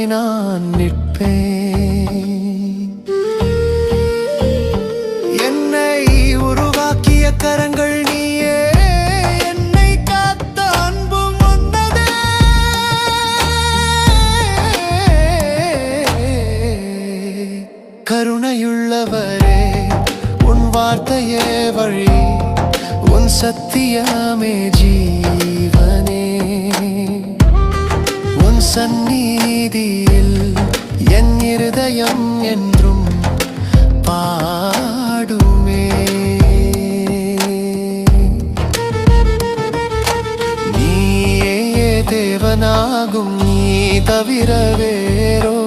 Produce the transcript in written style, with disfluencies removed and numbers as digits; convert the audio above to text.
நான் நிற்பேன். என்னை உருவாக்கிய கரங்கள் நீயே, என்னை காத்த அன்பும் உன்னதே. கருணையுள்ளவரே, உன் வார்த்தையே வழி, உன் சத்தியமே ஜீவனே. உன் சந்நிதியில் என் இருதயம் என்றும் பாடுமே. நீயே தேவனாகும், நீ தவிர வேறோ